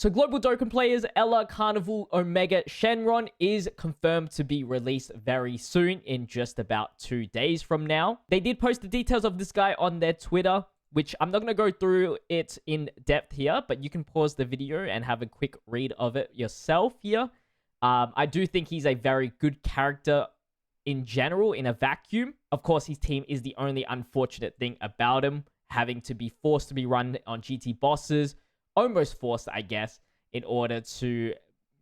So Global Dokkan players, Ella, Carnival, Omega, Shenron is confirmed to be released very soon in just about 2 days from now. They did post the details of this guy on their Twitter, which I'm not going to go through it in depth here, but you can pause the video and have a quick read of it yourself here. I do think he's a very good character in general, in a vacuum. Of course, his team is the only unfortunate thing about him, having to be forced to be run on GT bosses, almost forced, I guess, in order to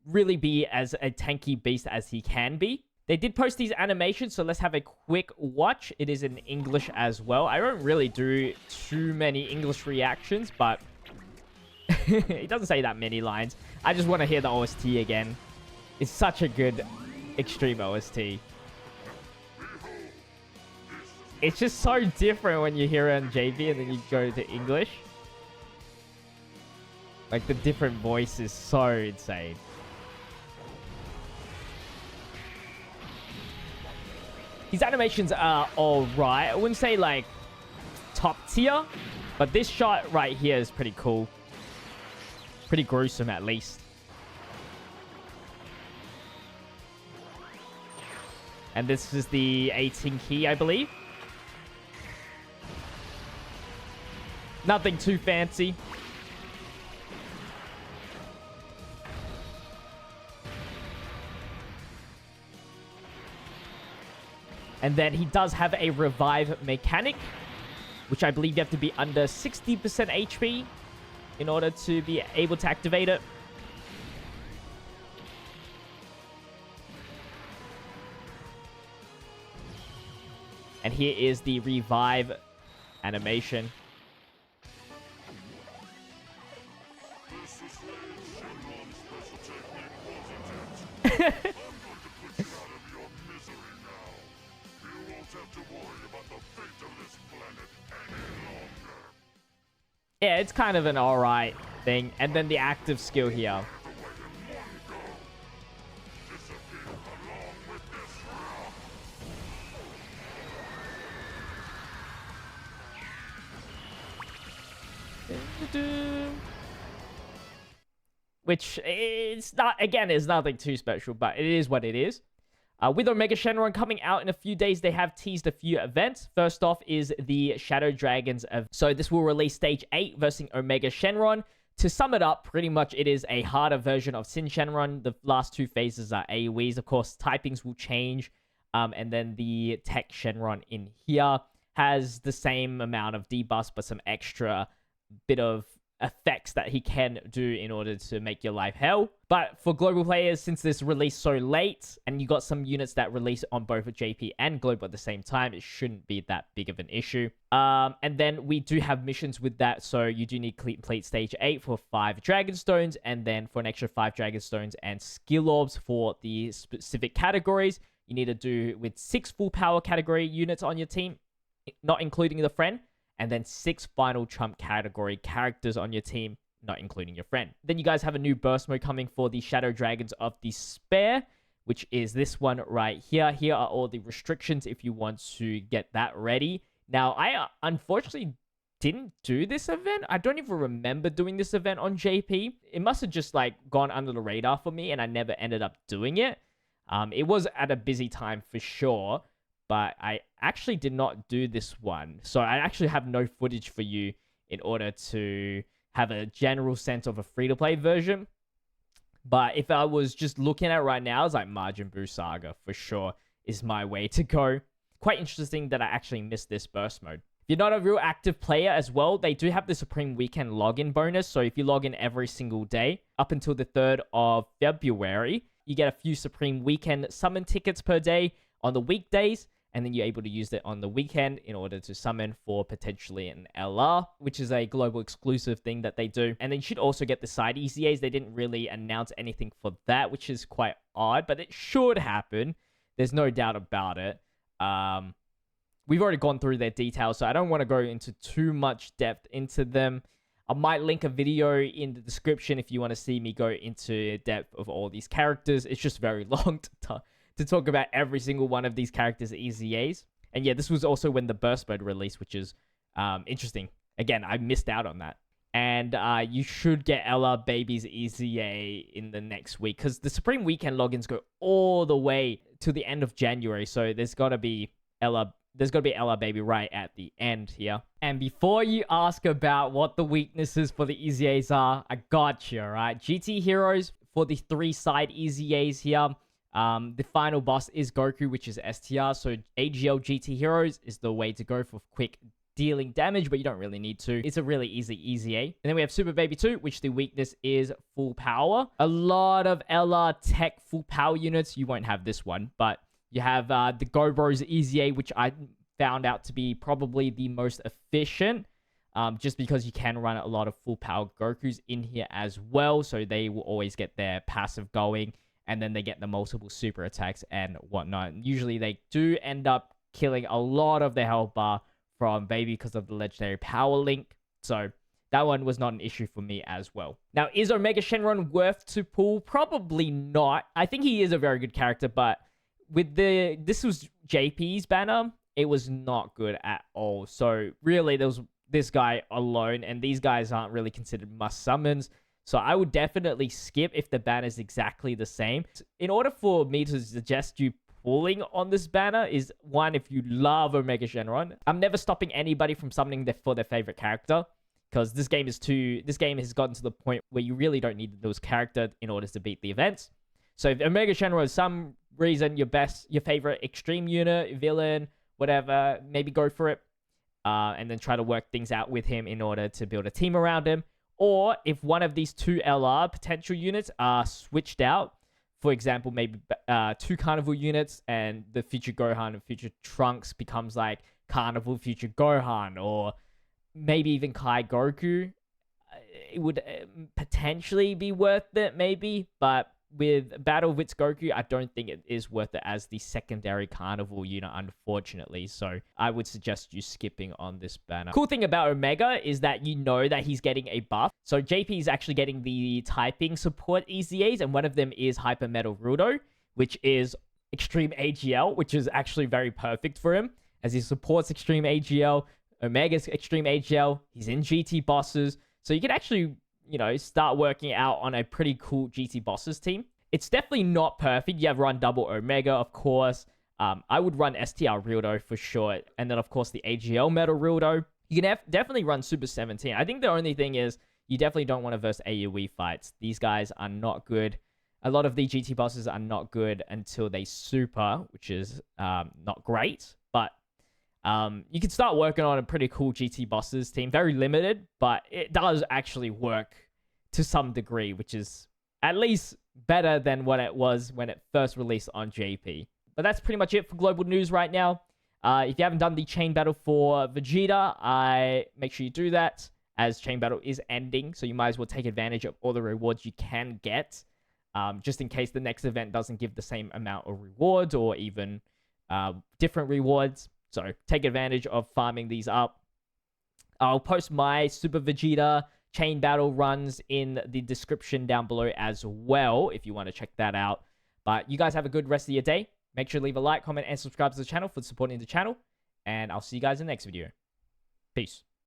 really be as a tanky beast as he can be. They did post these animations, so let's have a quick watch. It is in English as well. I don't really do too many English reactions, but it doesn't say that many lines. I just want to hear the OST again. It's such a good extreme OST. It's just so different when you hear it on JP and then you go to English. Like, the different voice is so insane. His animations are alright. I wouldn't say, like, top tier. But this shot right here is pretty cool. Pretty gruesome, at least. And this is the 18 key, I believe. Nothing too fancy. And then he does have a revive mechanic, which I believe you have to be under 60% HP in order to be able to activate it. And here is the revive animation. Yeah, it's kind of an alright thing. And then the active skill here. Which is not, again, is nothing too special, but it is what it is. With Omega Shenron coming out in a few days, they have teased a few events. First off is the Shadow Dragons event. So this will release Stage 8 versus Omega Shenron. To sum it up, pretty much it is a harder version of Sin Shenron. The last two phases are AoEs. Of course, typings will change. And then the Tech Shenron in here has the same amount of debuffs, but some extra bit of effects that he can do in order to make your life hell. But for global players, since this released so late and you got some units that release on both JP and global at the same time, it shouldn't be that big of an issue. And then we do have missions with that, so you do need to complete stage 8 for 5 dragon stones, and then for an extra 5 dragon stones and skill orbs for the specific categories, you need to do with 6 full power category units on your team, not including the friend. And then 6 final trump category characters on your team, not including your friend. Then you guys have a new burst mode coming for the Shadow Dragons of Despair, which is this one right here. Here are all the restrictions if you want to get that ready. Now, I unfortunately didn't do this event. I don't even remember doing this event on JP. It must have just like gone under the radar for me and I never ended up doing it. It was at a busy time for sure. But I actually did not do this one. So I actually have no footage for you in order to have a general sense of a free-to-play version. But if I was just looking at it right now, it's like Majin Buu Saga for sure is my way to go. Quite interesting that I actually missed this burst mode. If you're not a real active player as well, they do have the Supreme Weekend login bonus. So if you log in every single day up until the 3rd of February, you get a few Supreme Weekend summon tickets per day on the weekdays. And then you're able to use it on the weekend in order to summon for potentially an LR, which is a global exclusive thing that they do. And then you should also get the side ECAs. They didn't really announce anything for that, which is quite odd, but it should happen. There's no doubt about it. We've already gone through their details, so I don't want to go into too much depth into them. I might link a video in the description if you want to see me go into depth of all these characters. It's just very long to talk about every single one of these characters' EZAs. And yeah, this was also when the burst mode released, which is interesting. Again, I missed out on that. And you should get Ella Baby's EZA in the next week, because the Supreme Weekend logins go all the way to the end of January. So there's got to be Ella Baby right at the end here. And before you ask about what the weaknesses for the EZAs are, I got you, right? GT Heroes for the 3 side EZAs here. The final boss is Goku, which is STR. So AGL GT Heroes is the way to go for quick dealing damage, but you don't really need to. It's a really easy EZA. And then we have Super Baby 2, which the weakness is full power. A lot of Ella Tech full power units. You won't have this one, but you have the Go Bros EZA, which I found out to be probably the most efficient, just because you can run a lot of full power Gokus in here as well. So they will always get their passive going, and then they get the multiple super attacks and whatnot. And usually they do end up killing a lot of their health bar from Baby because of the legendary power link. So that one was not an issue for me as well. Now, is Omega Shenron worth to pull? Probably not. I think he is a very good character, but with this was JP's banner, it was not good at all. So really, there was this guy alone, and these guys aren't really considered must summons. So I would definitely skip if the banner is exactly the same. In order for me to suggest you pulling on this banner is, one, if you love Omega Shenron. I'm never stopping anybody from summoning for their favorite character, because this game has gotten to the point where you really don't need those characters in order to beat the events. So if Omega Shenron is some reason your favorite extreme unit, villain, whatever, maybe go for it, and then try to work things out with him in order to build a team around him. Or if one of these 2 LR potential units are switched out, for example, maybe 2 Carnival units, and the future Gohan and future Trunks becomes like Carnival future Gohan, or maybe even Kai Goku, it would potentially be worth it, maybe. But with Battle Wits Goku, I don't think it is worth it as the secondary Carnival unit, unfortunately. So I would suggest you skipping on this banner. Cool thing about Omega is that you know that he's getting a buff. So JP is actually getting the typing support EZAs, and one of them is Hyper Metal Rudo, which is Extreme AGL, which is actually very perfect for him, as he supports Extreme AGL. Omega's Extreme AGL. He's in GT bosses. So you can actually, start working out on a pretty cool GT bosses team. It's definitely not perfect. You have run double Omega, of course. I would run STR Rildo for sure. And then, of course, the AGL Metal Rildo. You can definitely run Super 17. I think the only thing is you definitely don't want to verse AoE fights. These guys are not good. A lot of the GT bosses are not good until they super, which is not great. But you can start working on a pretty cool GT bosses team. Very limited, but it does actually work to some degree, which is at least better than what it was when it first released on JP. But that's pretty much it for global news right now. If you haven't done the chain battle for Vegeta, make sure you do that, as chain battle is ending. So you might as well take advantage of all the rewards you can get, just in case the next event doesn't give the same amount of rewards, or even different rewards. So take advantage of farming these up. I'll post my Super Vegeta chain battle runs in the description down below as well, if you want to check that out. But you guys have a good rest of your day. Make sure to leave a like, comment, and subscribe to the channel for supporting the channel. And I'll see you guys in the next video. Peace.